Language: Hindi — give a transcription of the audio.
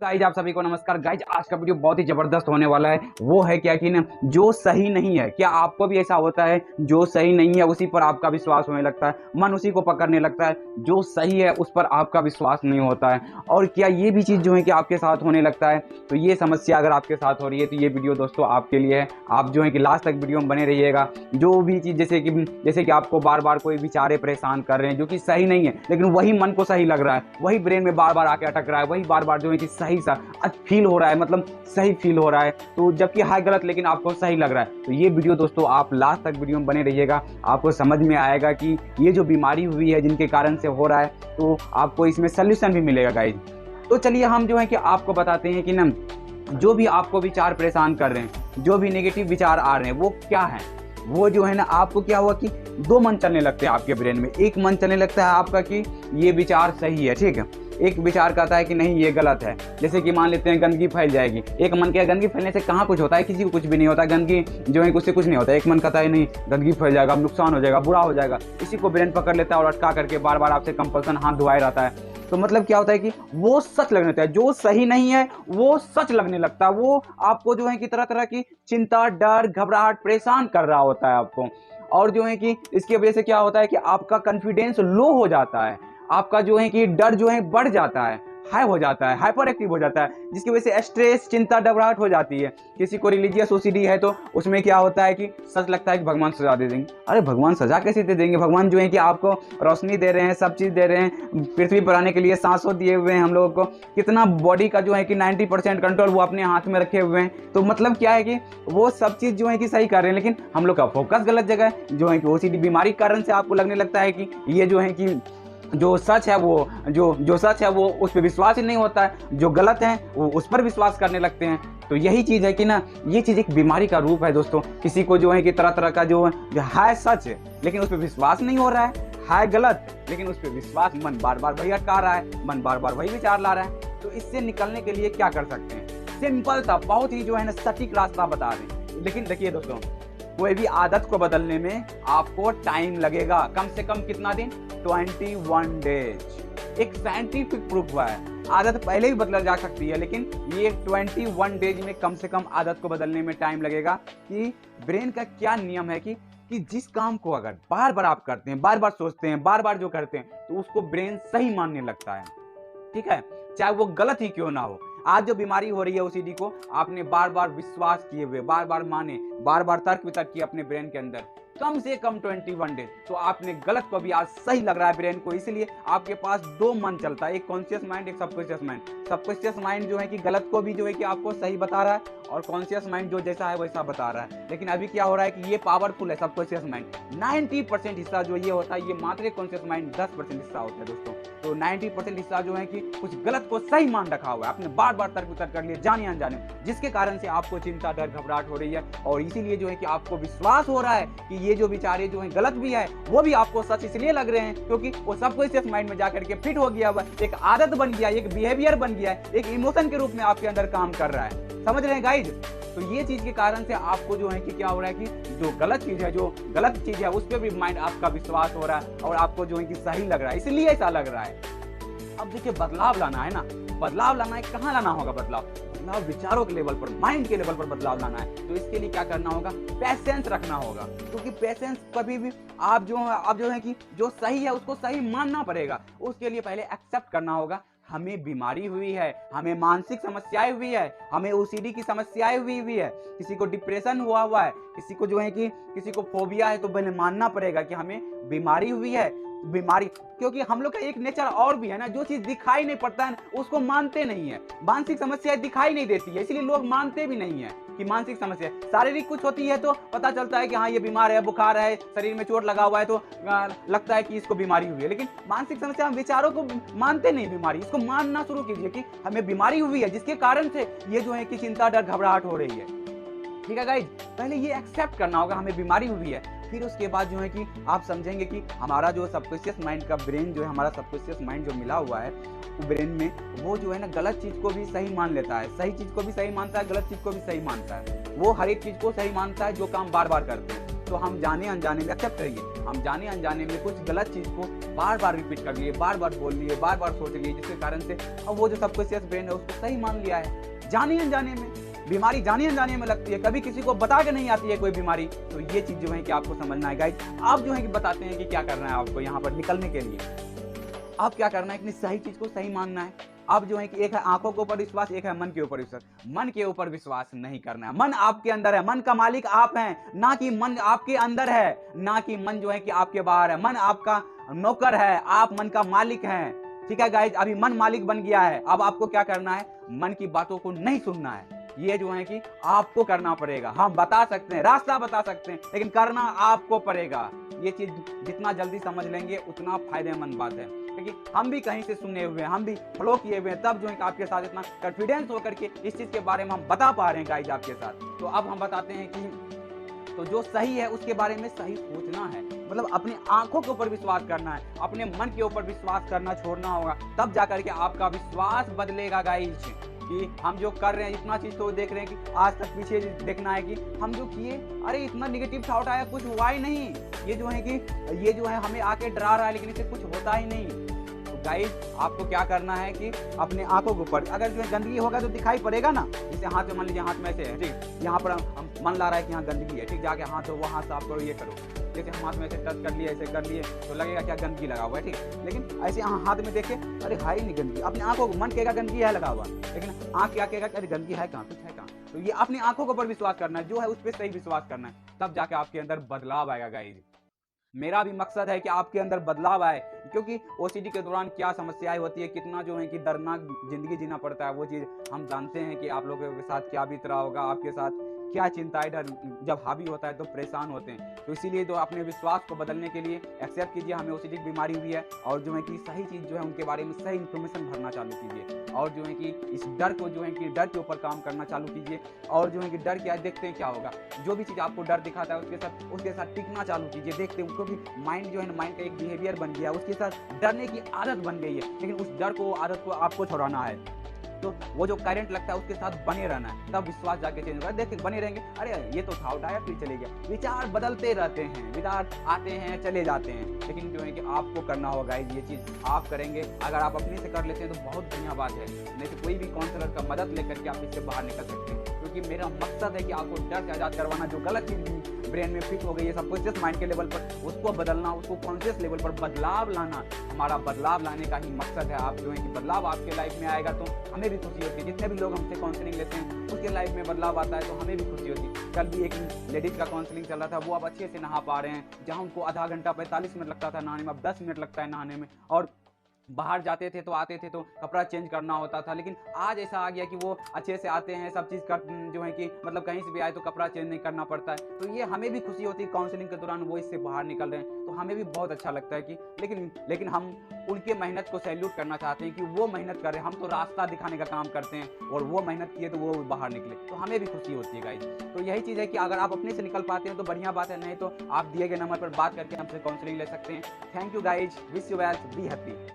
गाइज आप सभी को नमस्कार। गाइज आज का वीडियो बहुत ही जबरदस्त होने वाला है। वो है क्या कि ना, जो सही नहीं है, क्या आपको भी ऐसा होता है? जो सही नहीं है उसी पर आपका विश्वास होने लगता है, मन उसी को पकड़ने लगता है। जो सही है उस पर आपका विश्वास नहीं होता है। और क्या ये भी चीज़ जो है कि आपके साथ होने लगता है? तो ये समस्या अगर आपके साथ हो रही है तो ये वीडियो दोस्तों आपके लिए है। आप जो है कि लास्ट तक वीडियो में बने रहिएगा। जो भी चीज़ जैसे कि आपको बार बार कोई विचारे परेशान कर रहे हैं जो कि सही नहीं है, लेकिन वही मन को सही लग रहा है, वही ब्रेन में बार बार आके अटक रहा है, वही बार बार जो है कि सही सा फील हो रहा है, मतलब सही फील हो रहा है, तो जबकि है गलत लेकिन आपको सही लग रहा है। तो ये वीडियो दोस्तों आप लास्ट तक वीडियो में बने रहिएगा। आपको समझ में आएगा कि ये जो बीमारी हुई है जिनके कारण से हो रहा है, तो आपको इसमें सोल्यूशन भी मिलेगा गाइज। तो चलिए हम जो है कि आपको बताते हैं कि ना, जो भी आपको विचार परेशान कर रहे हैं, जो भी नेगेटिव विचार आ रहे हैं, वो क्या है। वो जो है ना, आपको क्या हुआ कि दो मन चलने लगते हैं आपके ब्रेन में। एक मन चलने लगता है आपका कि ये विचार सही है, ठीक है। एक विचार कहता है कि नहीं ये गलत है। जैसे कि मान लेते हैं गंदगी फैल जाएगी। एक मन क्या, गंदगी फैलने से कहाँ कुछ होता है, किसी को कुछ भी नहीं होता। गंदगी जो है उससे कुछ नहीं होता। एक मन कहता है नहीं गंदगी फैल जाएगा, नुकसान हो जाएगा, बुरा हो जाएगा। इसी को ब्रेन पकड़ लेता है और अटका करके बार बार आपसे कंपल्सन हाथ धुआए रहता है। तो मतलब क्या होता है कि वो सच लगने लगता है, जो सही नहीं है वो सच लगने लगता है। वो आपको जो है कि तरह तरह की चिंता, डर, घबराहट, परेशान कर रहा होता है आपको। और जो है कि इसकी वजह से क्या होता है कि आपका कॉन्फिडेंस लो हो जाता है, आपका जो है कि डर जो है बढ़ जाता है, हाई हो जाता है, हाइपर एक्टिव हो जाता है, जिसकी वजह से स्ट्रेस, चिंता, घबराहट हो जाती है। किसी को रिलीजियस ओसीडी है तो उसमें क्या होता है कि सच लगता है कि भगवान सजा दे देंगे। अरे भगवान सजा कैसे दे देंगे? भगवान जो है कि आपको रोशनी दे रहे हैं, सब चीज़ दे रहे हैं, पृथ्वी पर आने के लिए सांसों दिए हुए हैं हम लोगों को। कितना बॉडी का जो है कि 90% कंट्रोल वो अपने हाथ में रखे हुए हैं। तो मतलब क्या है कि वो सब चीज़ जो है कि सही कर रहे हैं, लेकिन हम लोग का फोकस गलत जगह है। जो है कि ओसीडी बीमारी के कारण से आपको लगने लगता है कि ये जो है कि जो सच है वो जो सच है वो उस पर विश्वास ही नहीं होता है, जो गलत है वो उस पर विश्वास करने लगते हैं। तो यही चीज़ है कि ना, ये चीज़ एक बीमारी का रूप है दोस्तों। किसी को जो है कि तरह तरह का जो है सच है लेकिन उस पर विश्वास नहीं हो रहा है गलत लेकिन उस पर विश्वास, मन बार बार वही अटका रहा है, मन बार बार वही विचार ला रहा है। तो इससे निकलने के लिए क्या कर सकते हैं? सिंपल सा, बहुत ही जो है ना सटीक रास्ता बता रहे हैं। लेकिन देखिए दोस्तों, कोई भी आदत को बदलने में आपको टाइम लगेगा। कम से कम कितना दिन? 21 डेज। एक साइंटिफिक प्रूफ हुआ है। आदत पहले भी बदला जा सकती है, लेकिन ये 21 डेज में कम से कम आदत को बदलने में टाइम लगेगा। कि ब्रेन का क्या नियम है कि जिस काम को अगर बार बार आप करते हैं, बार बार सोचते हैं, बार बार जो करते हैं, तो उसको ब्रेन सही मानने लगता है, ठीक है, चाहे वो गलत ही क्यों ना हो। आज जो बीमारी हो रही है ओसीडी को, आपने बार बार विश्वास किए हुए, बार बार माने, बार बार तर्क वितर्क किए अपने ब्रेन के अंदर, कम से कम 21 डेज। तो आपने गलत को भी आज सही लग रहा है ब्रेन को, इसलिए आपके पास दो मन चलता है, एक कॉन्शियस माइंड, एक सबकॉन्शियस माइंड। सबकॉन्शियस माइंड जो है कि गलत को भी जो है कि आपको सही बता रहा है, और कॉन्शियस माइंड जो जैसा है वैसा बता रहा है। लेकिन अभी क्या हो रहा है कि ये पावरफुल है सबकॉन्शियस माइंड। 90% हिस्सा जो ये होता है, ये मात्र कॉन्शियस माइंड 10% हिस्सा होता है दोस्तों। तो 90% हिस्सा जो है कि कुछ गलत को सही मान रखा हुआ है, आपने बार बार तर्क वितर्क कर लिए जाने अनजाने, जिसके कारण से आपको चिंता, डर, घबराहट हो रही है। और इसीलिए जो है कि आपको विश्वास हो रहा है कि ये जो विचारे जो है गलत भी है, वो भी आपको सच इसलिए लग रहे हैं क्योंकि वो सबकॉन्शियस माइंड में जाकर के फिट हो गया हुआ, एक आदत बन गया, एक बिहेवियर बन गया है, एक इमोशन के रूप में आपके अंदर काम कर रहा है। समझ रहे हैं गाइज? तो ये चीज के कारण से आपको जो है कि क्या हो रहा है कि जो गलत चीज है, जो गलत चीज है, उस पर भी माइंड आपका विश्वास हो रहा है और आपको जो है कि सही लग रहा है, इसलिए ऐसा लग रहा है। अब देखिए, बदलाव लाना है ना, बदलाव लाना है। कहाँ लाना होगा बदलाव? बदलाव विचारों के लेवल पर, माइंड के लेवल पर बदलाव लाना है। तो इसके लिए क्या करना होगा? पैसेंस रखना होगा। क्योंकि पैसेंस कभी भी आप जो है कि जो सही है उसको सही मानना पड़ेगा। उसके लिए पहले एक्सेप्ट करना होगा, हमें बीमारी हुई है, हमें मानसिक समस्याएं हुई है, हमें ओसीडी की समस्याएं हुई है, किसी को डिप्रेशन हुआ है, किसी को जो है कि किसी को फोबिया है, तो पहले मानना पड़ेगा कि हमें बीमारी हुई है। बीमारी, क्योंकि हम लोग का एक नेचर और भी है ना, जो चीज दिखाई नहीं पड़ता है उसको मानते नहीं है। मानसिक समस्या दिखाई नहीं देती है, इसलिए लोग मानते भी नहीं है कि मानसिक समस्या। शारीरिक कुछ होती है तो पता चलता है कि हाँ ये बीमार है, बुखार है, शरीर में चोट लगा हुआ है, तो लगता है कि इसको बीमारी हुई है। लेकिन मानसिक समस्या, हम विचारों को मानते नहीं बीमारी, इसको मानना शुरू कीजिए कि हमें बीमारी हुई है, जिसके कारण से ये जो है कि चिंता, डर, घबराहट हो रही है। ठीक है गाइज, पहले ये एक्सेप्ट करना होगा हमें बीमारी हुई है। फिर उसके बाद जो है कि आप समझेंगे कि हमारा जो सबकॉन्शियस माइंड का ब्रेन जो है, हमारा सबकॉन्शियस माइंड जो मिला हुआ है ब्रेन में, वो जो है ना गलत चीज को भी सही मान लेता है, सही चीज को भी सही मानता है, गलत चीज को भी सही मानता है। वो हर एक चीज को सही मानता है जो काम बार बार करते हैं। तो हम जाने अनजाने में, एक्सेप्ट करिए, हम जाने अनजाने में कुछ गलत चीज़ को बार बार रिपीट कर लिए, बार बार बोल लिए, बार बार सोच लिए, जिसके कारण से अब वो जो सबकॉन्शियस ब्रेन है उसको सही मान लिया है। जाने अनजाने में बीमारी जाने अनजाने में लगती है, कभी किसी को बता के नहीं आती है कोई बीमारी। तो ये चीज़ जो है कि आपको समझना है गाइज। आप जो है कि बताते हैं कि क्या करना है आपको यहाँ पर निकलने के लिए। आप क्या करना है कि सही चीज़ को सही मानना है। अब जो है कि एक है आंखों के ऊपर विश्वास, एक है मन के ऊपर विश्वास। मन के ऊपर विश्वास नहीं करना है। मन आपके अंदर है, मन का मालिक आप हैं, ना कि मन आपके अंदर है, ना कि मन जो है कि आपके बाहर है। मन आपका नौकर है, आप मन का मालिक हैं। ठीक है गाइज, अभी मन मालिक बन गया है। अब आपको क्या करना है, मन की बातों को नहीं सुनना है। ये जो है कि आपको करना पड़ेगा। हम बता सकते हैं, रास्ता बता सकते हैं, लेकिन करना आपको पड़ेगा। ये चीज जितना जल्दी समझ लेंगे उतना फायदेमंद बात है, क्योंकि हम भी कहीं से सुने हुए हैं, हम भी फॉलो किए हुए हैं, तब जो है कि आपके साथ इतना कॉन्फिडेंस होकर के इस चीज के बारे में हम बता पा रहे हैं गाइज आपके साथ। तो अब हम बताते हैं कि तो जो सही है उसके बारे में सही सोचना है, मतलब अपनी आंखों के ऊपर विश्वास करना है, अपने मन के ऊपर विश्वास करना छोड़ना होगा, तब जाकर के आपका विश्वास बदलेगा गाइज। कि हम जो कर रहे हैं इतना चीज तो देख रहे हैं कि आज तक पीछे देखना है कि हम जो किए, अरे इतना निगेटिव थॉट आया, कुछ हुआ ही नहीं। ये जो है कि ये जो है हमें आके डरा रहा है, लेकिन इससे कुछ होता ही नहीं। तो गाइस आपको क्या करना है कि अपने आंखों के ऊपर अगर जो है गंदगी होगा तो दिखाई पड़ेगा ना। जैसे हाथ में मान लीजिए, हाथ में ऐसे है, ठीक, यहाँ पर हम मन ला रहा है कि यहाँ गंदगी है, ठीक, जाके हाथ धो, वो हाथ साफ करो, ये करो। जैसे हम हाथ में ऐसे टच कर लिए, ऐसे कर लिए तो लगेगा क्या गंदगी लगा हुआ है, ठीक, लेकिन ऐसे हाथ में देखे, अरे है ही नहीं गंदगी। अपनी आंखों को मन कहेगा गंदगी है लगा हुआ, लेकिन आंख क्या कहेगा, अरे गंदगी है कहाँ, कुछ है कहाँ। तो ये अपनी आंखों के ऊपर विश्वास करना है, जो है उस पर सही विश्वास करना है, तब जाके आपके अंदर बदलाव आएगा गाइस। मेरा भी मकसद है कि आपके अंदर बदलाव आए, क्योंकि ओसीडी के दौरान क्या समस्याएं होती है, कितना जो है कि दर्दनाक जिंदगी जीना पड़ता है, वो चीज़ हम जानते हैं कि आप लोगों के साथ क्या बीत रहा होगा, आपके साथ क्या चिंताएं डर जब हावी होता है तो परेशान होते हैं। तो इसीलिए तो अपने विश्वास को बदलने के लिए एक्सेप्ट कीजिए हमें ओसीडी की बीमारी हुई है, और जो है कि सही चीज़ जो है उनके बारे में सही इन्फॉर्मेशन भरना चालू कीजिए, और जो है कि इस डर को जो है कि डर के ऊपर काम करना चालू कीजिए। और जो है कि डर क्या, देखते हैं क्या होगा, जो भी चीज़ आपको डर दिखाता है उसके साथ टिकना चालू कीजिए। देखते हैं, क्योंकि माइंड जो है ना, माइंड का एक बिहेवियर बन गया, उसके साथ डरने की आदत बन गई है, लेकिन उस डर को, आदत को आपको छुड़ाना है। तो वो जो करंट लगता है उसके साथ बने रहना है, तब विश्वास जाके चेंज होगा। देखते बने रहेंगे, अरे ये तो था, उठाया फिर चले गया। विचार बदलते रहते हैं, विचार आते हैं चले जाते हैं, लेकिन जो है कि आपको करना होगा गाइस, ये चीज़ आप करेंगे। अगर आप अपने से कर लेते हैं तो बहुत बढ़िया बात है, नहीं तो कोई भी काउंसलर का मदद लेकर के आप इससे बाहर निकल सकते हैं। क्योंकि मेरा मकसद है कि आपको डर से आज़ाद करवाना, जो गलत चीज़ ब्रेन में फिट हो गई है सबकॉन्शियस माइंड के लेवल पर, उसको बदलना, उसको कॉन्शियस लेवल पर बदलाव लाना। हमारा बदलाव लाने का ही मकसद है। आप जो है कि बदलाव आपके लाइफ में आएगा तो हमें भी खुशी होती है। जितने भी लोग हमसे काउंसलिंग लेते हैं उसके लाइफ में बदलाव आता है तो हमें भी खुशी होती है। कल भी एक लेडीज का काउंसलिंग चल रहा था, वो अब अच्छे से नहा पा रहे हैं, जहाँ उनको आधा घंटा 45 मिनट लगता था नहाने में, अब 10 मिनट लगता है नहाने में। और बाहर जाते थे तो आते थे तो कपड़ा चेंज करना होता था, लेकिन आज ऐसा आ गया कि वो अच्छे से आते हैं, सब चीज़ कर जो है कि मतलब कहीं से भी आए तो कपड़ा चेंज नहीं करना पड़ता है। तो ये हमें भी खुशी होती है, काउंसलिंग के दौरान वो इससे बाहर निकल रहे हैं, तो हमें भी बहुत अच्छा लगता है कि लेकिन हम उनके मेहनत को सैल्यूट करना चाहते हैं कि वो मेहनत कर रहे हैं। हम तो रास्ता दिखाने का काम करते हैं और वो मेहनत किए तो वो बाहर निकले, तो हमें भी खुशी होती है गाइस। तो यही चीज़ है कि अगर आप अपने से निकल पाते हैं तो बढ़िया बात है, नहीं तो आप दिए गए नंबर पर बात करके हमसे काउंसलिंग ले सकते हैं। Thank you guys, wish you well, be happy.